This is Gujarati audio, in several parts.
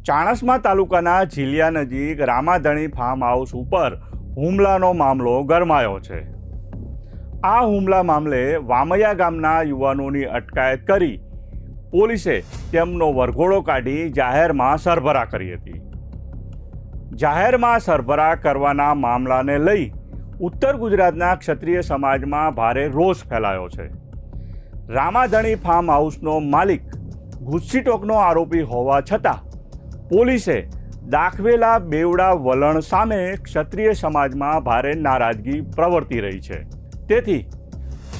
ચાણસ્મા તાલુકાના ઝીલિયા નજીક રામાધણી ફાર્મ હાઉસ ઉપર હુમલાનો મામલો ગરમાયો છે। આ હુમલા મામલે વામૈયા ગામના યુવાનોની અટકાયત કરી પોલીસે તેમનો વરઘોડો કાઢી જાહેરમાં સરભરા કરી હતી। જાહેરમાં સરભરા કરવાના મામલાને લઈ ઉત્તર ગુજરાતના ક્ષત્રિય સમાજમાં ભારે રોષ ફેલાયો છે। રામાધણી ફાર્મ હાઉસનો માલિક ઘુસ્સીટોકનો આરોપી હોવા છતાં પોલીસે દાખવેલા બેવડા વલણ સામે ક્ષત્રિય સમાજમાં ભારે નારાજગી પ્રવર્તી રહી છે। તેથી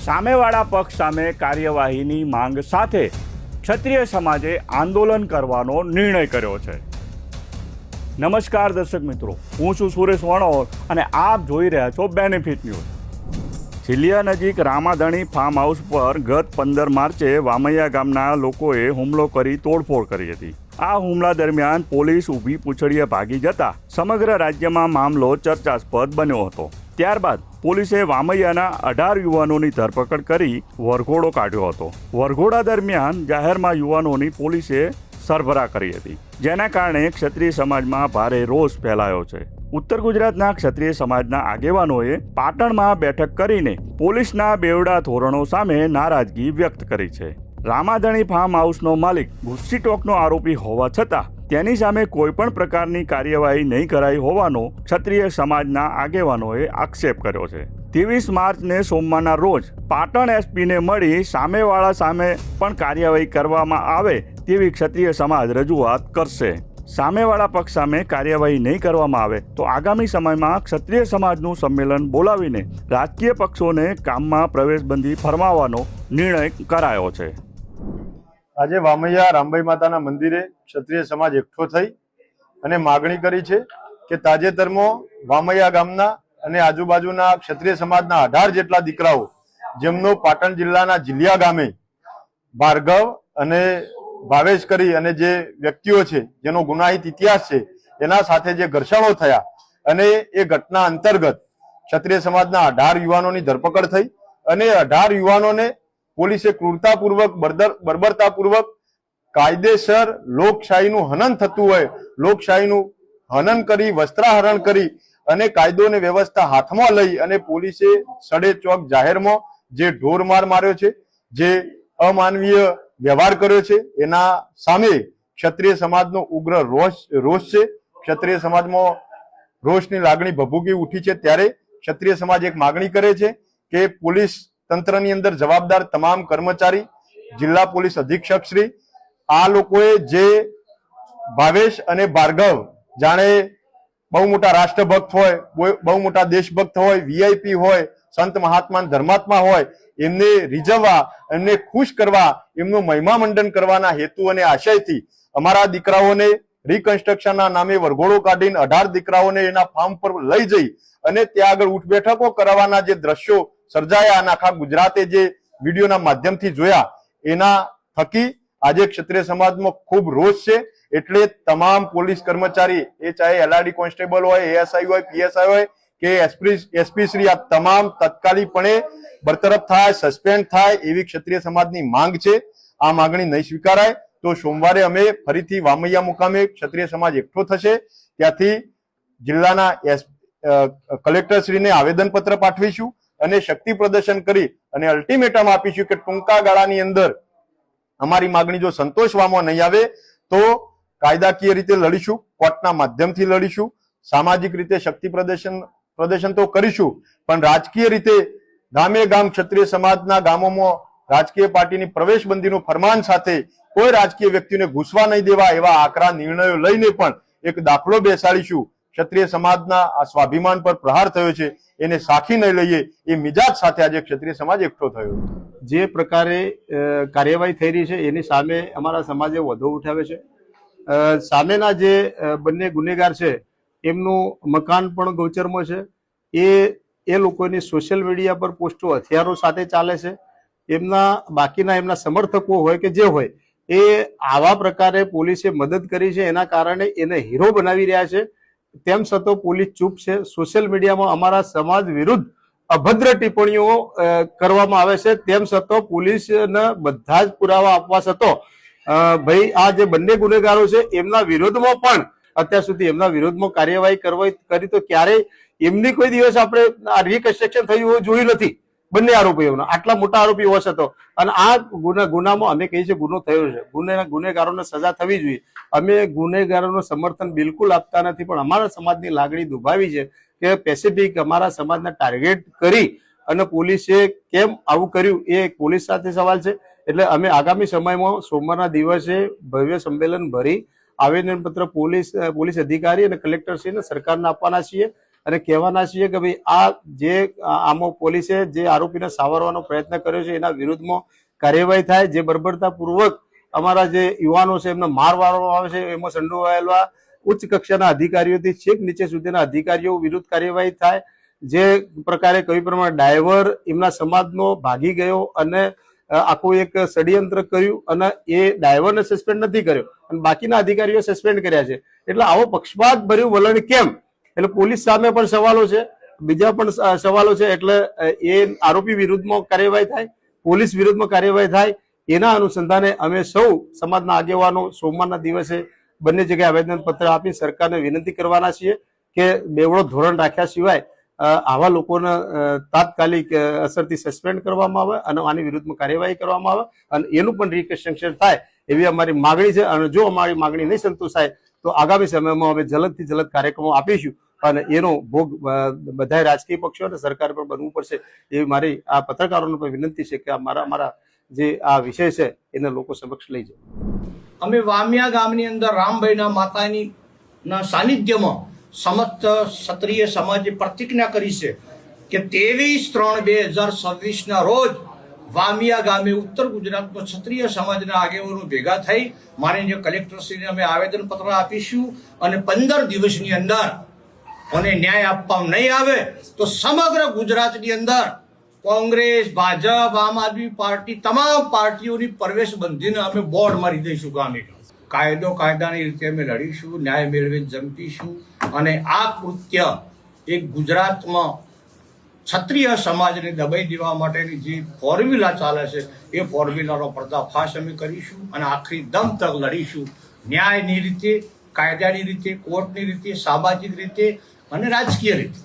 સામેવાળા પક્ષ સામે કાર્યવાહીની માંગ સાથે ક્ષત્રિય સમાજે આંદોલન કરવાનો નિર્ણય કર્યો છે। નમસ્કાર દર્શક મિત્રો, હું છું સુરેશ વણોર અને આપ જોઈ રહ્યા છો બેનિફિટ ન્યૂઝ। ઝીલિયા નજીક રામાધણી ફાર્મ હાઉસ પર ગત 15 માર્ચે વામૈયા ગામના લોકોએ હુમલો કરી તોડફોડ કરી હતી। આ હુમલા દરમિયાન પોલીસ ઊભી પૂંછડીએ ભાગી જતા સમગ્ર રાજ્યમાં મામલો ચર્ચાસ્પદ બન્યો હતો। ત્યારબાદ પોલીસે વામૈયાના 18 યુવાનોની ધરપકડ કરી વરઘોડો કાઢ્યો હતો। વરઘોડા દરમિયાન જાહેરમાં યુવાનોની પોલીસે સરભરા કરી હતી, જેના કારણે ક્ષત્રિય સમાજમાં ભારે રોષ ફેલાયો છે। ઉત્તર ગુજરાતના ક્ષત્રિય સમાજના આગેવાનોએ પાટણમાં બેઠક કરીને પોલીસના બેવડા ધોરણો સામે નારાજગી વ્યક્ત કરી છે। રામાધણી ફાર્મ હાઉસનો માલિક ઘુસ્સીટોકનો આરોપી હોવા છતાં તેની સામે કોઈ પણ પ્રકારની કાર્યવાહી નહીં કરાઈ હોવાનો ક્ષત્રિય સમાજના આગેવાનોએ આક્ષેપ કર્યો છે। 23 માર્ચને સોમવારના રોજ પાટણ એસપીને મળી સામેવાળા સામે પણ કાર્યવાહી કરવામાં આવે તેવી ક્ષત્રિય સમાજ રજૂઆત કરશે। સામેવાળા પક્ષ સામે કાર્યવાહી નહીં કરવામાં આવે તો આગામી સમયમાં ક્ષત્રિય સમાજનું સંમેલન બોલાવીને રાજકીય પક્ષોને કામમાં પ્રવેશબંધી ફરમાવવાનો નિર્ણય કરાયો છે। આજે વામૈયા રામભાઈ માતાના મંદિરે ક્ષત્રિય સમાજ એકઠો થઈ અને માગણી કરી છે કે તાજેતરમાં વામૈયા ગામના અને આજુબાજુના ક્ષત્રિય સમાજના 18 જેટલા દીકરાઓ જેમનો પાટણ જિલ્લાના ઝીલિયા ગામે ભાર્ગવ અને ભાવેશ કરી અને જે વ્યક્તિઓ છે જેનો ગુનાહિત ઇતિહાસ છે એના સાથે જે ઘર્ષણો થયા અને એ ઘટના અંતર્ગત ક્ષત્રિય સમાજના 18 યુવાનોની ધરપકડ થઈ અને 18 યુવાનોને પોલીસે ક્રૂરતાપૂર્વક બર્બરતાપૂર્વક કાયદેસર લોકશાહીનું હનન થતું હોય લોકશાહીનું હનન કરી વસ્ત્રાહરણ કરી અને કાયદો અને વ્યવસ્થા હાથમાં લઈ અને પોલીસે સડે ચોક જાહેરમાં જે ઢોરમાર માર્યો છે, જે અમાનવીય વ્યવહાર કર્યો છે, એના સામે ક્ષત્રિય સમાજનો ઉગ્ર રોષ છે। ક્ષત્રિય સમાજમાં રોષની લાગણી ભભૂકી ઉઠી છે। ત્યારે ક્ષત્રિય સમાજ એક માગણી કરે છે કે પોલીસ તંત્રની અંદર જવાબદાર તમામ કર્મચારી, જિલ્લા પોલીસ અધિક્ષક શ્રી આ લોકોએ જે ભાવેશ અને ભાર્ગવ જાણે બહુ મોટા રાષ્ટ્રભક્ત હોય, બહુ મોટા દેશભક્ત હોય, વીઆઈપી હોય, સંત મહાત્મા ધર્માત્મા હોય, એમને રીઝવવા, એમને ખુશ કરવા, એમનું મહિમા મંડન કરવાના હેતુ અને આશયથી અમારા દીકરાઓને રિકન્સ્ટ્રક્શનના નામે વરઘોડો કાઢીને 18 દીકરાઓને એના ફાર્મ પર લઈ જઈ અને ત્યાં આગળ ઉઠ બેઠકો કરાવવાના જે દ્રશ્યો સર્જાયા અને આખા ગુજરાતે જે વિડીયોના માધ્યમથી જોયા એના થકી આજે ક્ષત્રિય સમાજમાં ખૂબ રોષ છે। એટલે તમામ પોલીસ કર્મચારી, એ ચાહે એલઆરડી કોન્સ્ટેબલ હોય, એએસઆઈ હોય, પીએસઆઈ હોય કે એસપી શ્રી, આ તમામ તત્કાલીપણે બરતરફ થાય, સસ્પેન્ડ થાય એવી ક્ષત્રિય સમાજની માંગ છે। આ માંગણી નહીં સ્વીકારાય તો સોમવારે અમે ફરીથી વામૈયા મુકામે ક્ષત્રિય સમાજ એકઠો થશે। ત્યાંથી જિલ્લાના કલેક્ટરશ્રીને આવેદનપત્ર પાઠવીશું અને શક્તિ પ્રદર્શન કરી અને અલ્ટિમેટમ આપીશું કે ટૂંકા ગાળાની અંદર અમારી માંગણી જો સંતોષવામાં નહીં આવે તો કાયદાકીય રીતે લડીશું, કોર્ટના માધ્યમથી લડીશું, સામાજિક રીતે શક્તિ પ્રદર્શન તો કરીશું, પણ રાજકીય રીતે ગામે ગામ ક્ષત્રિય સમાજના ગામોમાં રાજકીય પાર્ટીની પ્રવેશબંધીનું ફરમાન સાથે કોઈ રાજકીય વ્યક્તિને ઘૂસવા નહીં દેવા એવા આકરા નિર્ણયો લઈને પણ એક દાખલો બેસાડીશું। ક્ષત્રિય સમાજના આ સ્વાભિમાન પર પ્રહાર થયો છે એને સાખી નહીં લઈએ એ મિજાજ સાથે આજે ક્ષત્રિય સમાજ એકઠો થયો। જે પ્રકારે કાર્યવાહી થઈ રહી છે એની સામે અમારા સમાજે વધુ ઉઠાવે છે। સામેના જે બંને ગુનેગાર છે એમનું મકાન પણ ગૌચરમાં છે। એ લોકોની સોશિયલ મીડિયા પર પોસ્ટો હથિયારો સાથે ચાલે છે। એમના સમર્થકો હોય કે જે હોય એ આવા પ્રકારે પોલીસે મદદ કરી છે, એના કારણે એને હીરો બનાવી રહ્યા છે। તેમ છતાં પોલીસ ચૂપ છે। સોશિયલ મીડિયામાં અમારા સમાજ વિરુદ્ધ અભદ્ર ટિપ્પણીઓ કરવામાં આવે છે, તેમ છતાં પોલીસને બધા જ પુરાવા આપવા છતાં ભાઈ આ જે બંને ગુનેગારો છે એમના વિરોધમાં પણ અત્યાર સુધી એમના વિરોધમાં કાર્યવાહી કરી તો ક્યારેય એમની કોઈ દિવસ આપણે રિકન્સ્ટ્રક્શન થયું એવું જોયું નથી. બંને આરોપીઓના આટલા મોટા આરોપી હોવા છતાં અને આ ગુનામાં અમે કહીએ છીએ ગુનો થયો છે, ગુનેગારોને સજા થવી જોઈએ. અમે ગુનેગારોનું સમર્થન બિલકુલ આપતા નથી, પણ અમારા સમાજની લાગણી દુભાવી છે કે પેસિફિક અમારા સમાજને ટાર્ગેટ કરી અને પોલીસે કેમ આવું કર્યું એ પોલીસ સાથે સવાલ છે. એટલે અમે આગામી સમયમાં સોમવારના દિવસે ભવ્ય સંમેલન ભરી આવેદનપત્ર પોલીસ અધિકારી અને કલેક્ટરશ્રીને સરકારને આપવાના છીએ અને કહેવાના છીએ કે ભાઈ આ જે આમાં પોલીસે જે આરોપીને સાવરવાનો પ્રયત્ન કર્યો છે એના વિરુદ્ધમાં કાર્યવાહી થાય. જે બર્બરતાપૂર્વક અમારા જે યુવાનો છે એમને માર મારવામાં આવે છે એમાં સંડોવાયેલા ઉચ્ચ કક્ષાના અધિકારીઓથી છેક નીચે સુધીના અધિકારીઓ વિરુદ્ધ કાર્યવાહી થાય. જે પ્રકારે કઈ પ્રમાણે ડ્રાઈવર એમના સમાજનો ભાગી ગયો અને આખું એક ષડયંત્ર કર્યું અને એ ડ્રાઈવરને સસ્પેન્ડ નથી કર્યો અને બાકીના અધિકારીઓ સસ્પેન્ડ કર્યા છે. એટલે આવો પક્ષપાત ભર્યું વલણ કેમ? એટલે પોલીસ સામે પણ સવાલો છે, બીજા પણ સવાલો છે. એટલે એ આરોપી વિરુદ્ધમાં કાર્યવાહી થાય, પોલીસ વિરુદ્ધમાં કાર્યવાહી થાય. એના અનુસંધાને અમે સૌ સમાજના આગેવાનો સોમવારના દિવસે બંને જગ્યાએ આવેદનપત્ર આપી સરકારને વિનંતી કરવાના છીએ કે બેવડો ધોરણ રાખ્યા સિવાય આવા લોકોને તાત્કાલિક અસરથી સસ્પેન્ડ કરવામાં આવે અને આની વિરુદ્ધમાં કાર્યવાહી કરવામાં આવે અને એનું પણ રિકન્સ્ટ્રક્શન થાય એવી અમારી માગણી છે. અને જો અમારી માગણી નહીં સંતોષાય તો આગામી સમયમાં અમે જલ્દથી જલ્દ કાર્યક્રમો આપીશું અને એનો ભોગ બધા રાજકીય પક્ષો અને સરકાર પર બનવું પડશે એવી મારી આ પત્રકારોને પણ વિનંતી છે કે અમારા જે આ વિષય છે એને લોકો સમક્ષ લઈ જાય. અમે વામિયા ગામની અંદર રામભાઈના માતાની સાનિધ્યમાં સમસ્ત ક્ષત્રિય સમાજે પ્રતિજ્ઞા કરી છે કે 23/3/2026 રોજ વામિયા ગામે ઉત્તર ગુજરાતમાં ક્ષત્રિય સમાજના આગેવાનો ભેગા થઈ માનનીય કલેક્ટરશ્રીને અમે આવેદનપત્ર આપીશું અને 15 દિવસની અંદર અને ન્યાય આપવામાં નહીં આવે તો સમગ્ર ગુજરાતની અંદર કોંગ્રેસ, ભાજપ, આમ આદમી પાર્ટી તમામ પાર્ટીઓની પ્રવેશ બંધીને અમે બોર્ડ મારી દઈશું ગામે. કાયદાની રીતે અમે લડીશું, ન્યાય મેળવી જંપીશું અને આ કૃત્ય એક ગુજરાતમાં ક્ષત્રિય સમાજને દબાઈ દેવા માટેની જે ફોર્મ્યુલા ચાલે છે એ ફોર્મ્યુલાનો પર્દાફાશ અમે કરીશું અને આખરી દમ તક લડીશું. ન્યાયની રીતે, કાયદાની રીતે, કોર્ટની રીતે, સામાજિક રીતે અને રાજકીય રીતે.